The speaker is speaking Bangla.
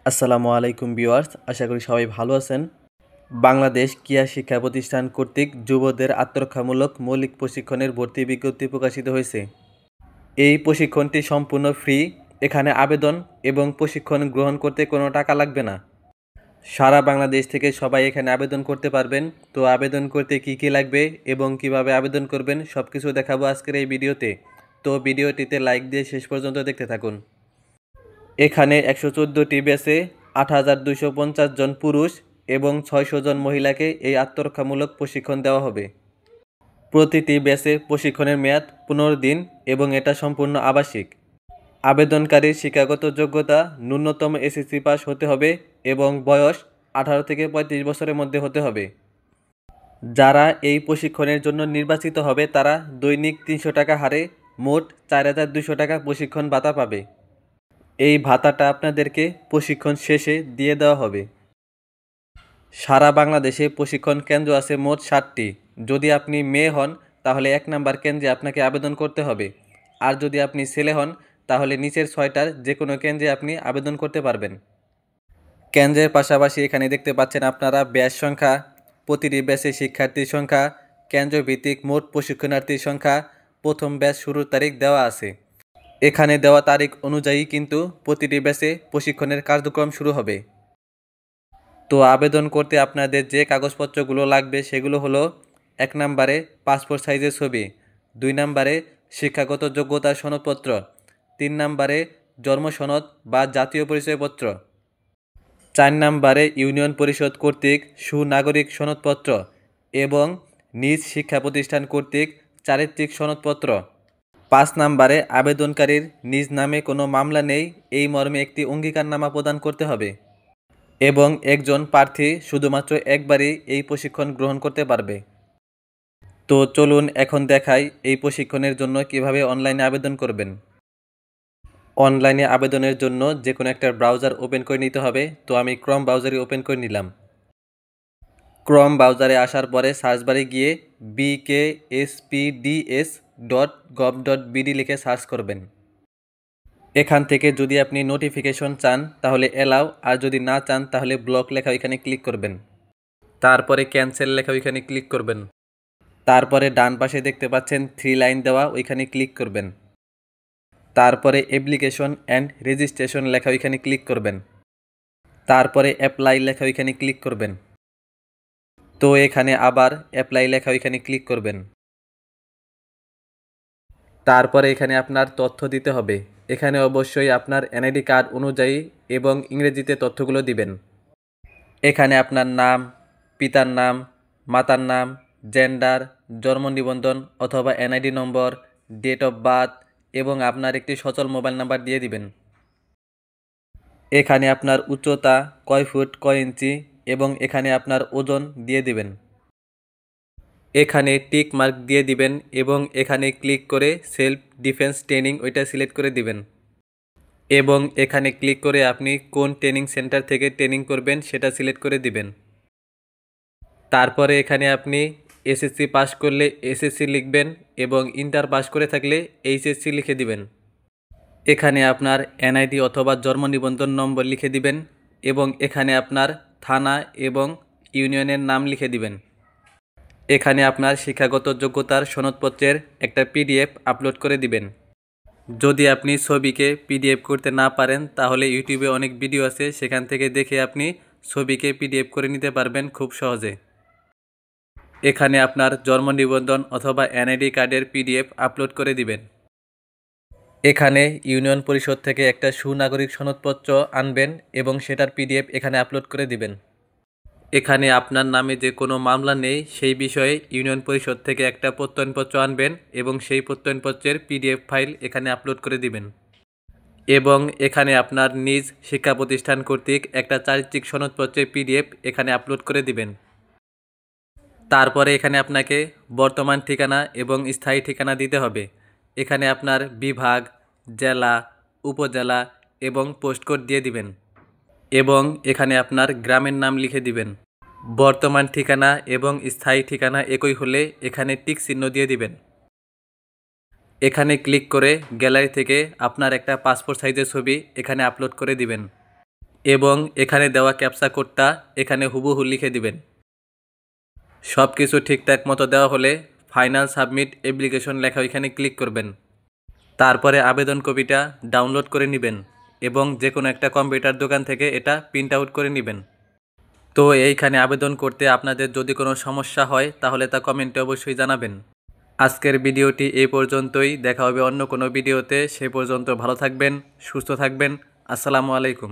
আসসালামু আলাইকুম ভিউয়ার্স, আশা করি সবাই ভালো আছেন। বাংলাদেশ ক্রীড়া শিক্ষা প্রতিষ্ঠান কর্তৃক যুবদের আত্মরক্ষামূলক মৌলিক প্রশিক্ষণের ভর্তি বিজ্ঞপ্তি প্রকাশিত হয়েছে। এই প্রশিক্ষণটি সম্পূর্ণ ফ্রি। এখানে আবেদন এবং প্রশিক্ষণ গ্রহণ করতে কোনো টাকা লাগবে না। সারা বাংলাদেশ থেকে সবাই এখানে আবেদন করতে পারবেন। তো আবেদন করতে কি কি লাগবে এবং কিভাবে আবেদন করবেন সব কিছু দেখাবো আজকের এই ভিডিওতে। তো ভিডিওটিতে লাইক দিয়ে শেষ পর্যন্ত দেখতে থাকুন। এখানে 114টি ব্যাচে 8,250 জন পুরুষ এবং 600 জন মহিলাকে এই আত্মরক্ষামূলক প্রশিক্ষণ দেওয়া হবে। প্রতিটি ব্যাচে প্রশিক্ষণের মেয়াদ 15 দিন এবং এটা সম্পূর্ণ আবাসিক। আবেদনকারীর শিক্ষাগত যোগ্যতা ন্যূনতম এসএসসি পাস হতে হবে এবং বয়স 18 থেকে 35 বছরের মধ্যে হতে হবে। যারা এই প্রশিক্ষণের জন্য নির্বাচিত হবে তারা দৈনিক 300 টাকা হারে মোট 4,200 টাকা প্রশিক্ষণ ভাতা পাবে। এই ভাতাটা আপনাদেরকে প্রশিক্ষণ শেষে দিয়ে দেওয়া হবে। সারা বাংলাদেশে প্রশিক্ষণ কেন্দ্র আছে মোট 7টি। যদি আপনি মেয়ে হন তাহলে 1 নাম্বার কেন্দ্রে আপনাকে আবেদন করতে হবে, আর যদি আপনি ছেলে হন তাহলে নিচের 6টার যে কোনো কেন্দ্রে আপনি আবেদন করতে পারবেন। কেন্দ্রের পাশাপাশি এখানে দেখতে পাচ্ছেন আপনারা ব্যাচ সংখ্যা, প্রতিটি ব্যাচে শিক্ষার্থীর সংখ্যা, কেন্দ্রভিত্তিক মোট প্রশিক্ষণার্থীর সংখ্যা, প্রথম ব্যাচ শুরুর তারিখ দেওয়া আছে। এখানে দেওয়া তারিখ অনুযায়ী কিন্তু প্রতিটি ব্যাচে প্রশিক্ষণের কার্যক্রম শুরু হবে। তো আবেদন করতে আপনাদের যে কাগজপত্রগুলো লাগবে সেগুলো হলো 1 নম্বরে পাসপোর্ট সাইজের ছবি, 2 নম্বরে শিক্ষাগত যোগ্যতার সনদপত্র, 3 নম্বরে জন্ম সনদ বা জাতীয় পরিচয়পত্র, 4 নম্বরে ইউনিয়ন পরিষদ কর্তৃক সুনাগরিক সনদপত্র এবং নিজ শিক্ষা প্রতিষ্ঠান কর্তৃক চারিত্রিক সনদপত্র, 5 নম্বরে আবেদনকারীর নিজ নামে কোনো মামলা নেই এই মর্মে একটি অঙ্গীকারনামা প্রদান করতে হবে এবং একজন প্রার্থী শুধুমাত্র একবারই এই প্রশিক্ষণ গ্রহণ করতে পারবে। তো চলুন এখন দেখাই এই প্রশিক্ষণের জন্য কিভাবে অনলাইনে আবেদন করবেন। অনলাইনে আবেদনের জন্য যে কোনো একটা ব্রাউজার ওপেন করে নিতে হবে। তো আমি ক্রোম ব্রাউজারে ওপেন করে নিলাম। ক্রোম ব্রাউজারে আসার পরে সার্চ বারে গিয়ে bkspds.gov.bd লিখে সার্চ করবেন। এখান থেকে যদি আপনি নোটিফিকেশন চান তাহলে এলাও, আর যদি না চান তাহলে ব্লক লেখা ওইখানে ক্লিক করবেন। তারপরে ক্যান্সেল লেখা ওইখানে ক্লিক করবেন। তারপরে ডান পাশে দেখতে পাচ্ছেন 3 লাইন দেওয়া, ওইখানে ক্লিক করবেন। তারপরে অ্যাপ্লিকেশন অ্যান্ড রেজিস্ট্রেশন লেখা ওইখানে ক্লিক করবেন। তারপরে অ্যাপ্লাই লেখা ওইখানে ক্লিক করবেন। তো এখানে আবার অ্যাপ্লাই লেখা ওইখানে ক্লিক করবেন। তারপরে এখানে আপনার তথ্য দিতে হবে। এখানে অবশ্যই আপনার এনআইডি কার্ড অনুযায়ী এবং ইংরেজিতে তথ্যগুলো দিবেন। এখানে আপনার নাম, পিতার নাম, মাতার নাম, জেন্ডার, জন্ম নিবন্ধন অথবা NID number, date of birth এবং আপনার একটি সচল মোবাইল নাম্বার দিয়ে দিবেন। এখানে আপনার উচ্চতা কয় ফুট কয় ইঞ্চি এবং এখানে আপনার ওজন দিয়ে দিবেন। এখানে টিক মার্ক দিয়ে দিবেন এবং এখানে ক্লিক করে সেলফ ডিফেন্স ট্রেনিং ওইটা সিলেক্ট করে দিবেন এবং এখানে ক্লিক করে আপনি কোন ট্রেনিং সেন্টার থেকে ট্রেনিং করবেন সেটা সিলেক্ট করে দিবেন। তারপরে এখানে আপনি এসএসসি পাস করলে এসএসসি লিখবেন এবং ইন্টার পাস করে থাকলে এইচএসসি লিখে দিবেন। এখানে আপনার এনআইডি অথবা জন্ম নিবন্ধন নম্বর লিখে দিবেন এবং এখানে আপনার থানা এবং ইউনিয়নের নাম লিখে দিবেন। এখানে আপনার শিক্ষাগত যোগ্যতার সনদপত্রের একটা পিডিএফ আপলোড করে দিবেন। যদি আপনি ছবিকে পিডিএফ করতে না পারেন তাহলে ইউটিউবে অনেক ভিডিও আছে, সেখান থেকে দেখে আপনি ছবিকে পিডিএফ করে নিতে পারবেন খুব সহজে। এখানে আপনার জন্ম নিবন্ধন অথবা এনআইডি কার্ডের পিডিএফ আপলোড করে দিবেন। এখানে ইউনিয়ন পরিষদ থেকে একটা সুনাগরিক সনদপত্র আনবেন এবং সেটার পিডিএফ এখানে আপলোড করে দিবেন। এখানে আপনার নামে যে কোনো মামলা নেই সেই বিষয়ে ইউনিয়ন পরিষদ থেকে একটা প্রত্যয়নপত্র আনবেন এবং সেই প্রত্যয়নপত্রের পিডিএফ ফাইল এখানে আপলোড করে দিবেন এবং এখানে আপনার নিজ শিক্ষা প্রতিষ্ঠান কর্তৃক একটা চারিত্রিক সনদপত্রের পিডিএফ এখানে আপলোড করে দিবেন। তারপরে এখানে আপনাকে বর্তমান ঠিকানা এবং স্থায়ী ঠিকানা দিতে হবে। এখানে আপনার বিভাগ, জেলা, উপজেলা এবং পোস্টকোড দিয়ে দিবেন এবং এখানে আপনার গ্রামের নাম লিখে দিবেন। বর্তমান ঠিকানা এবং স্থায়ী ঠিকানা একই হলে এখানে টিক চিহ্ন দিয়ে দিবেন। এখানে ক্লিক করে গ্যালারি থেকে আপনার একটা পাসপোর্ট সাইজের ছবি এখানে আপলোড করে দিবেন এবং এখানে দেওয়া ক্যাপচা কোডটা এখানে হুবহু লিখে দিবেন। সব কিছু ঠিকঠাক মতো দেওয়া হলে ফাইনাল সাবমিট অ্যাপ্লিকেশন লেখা এখানে ক্লিক করবেন। তারপরে আবেদন কপিটা ডাউনলোড করে নেবেন এবং যে কোনো একটা কম্পিউটার দোকান থেকে এটা প্রিন্ট আউট করে নেবেন। তো এইখানে আবেদন করতে আপনাদের যদি কোনো সমস্যা হয় তাহলে তা কমেন্টে অবশ্যই জানাবেন। আজকের ভিডিওটি এই পর্যন্তই, দেখা হবে অন্য কোনো ভিডিওতে। সে পর্যন্ত ভালো থাকবেন, সুস্থ থাকবেন। আসসালামু আলাইকুম।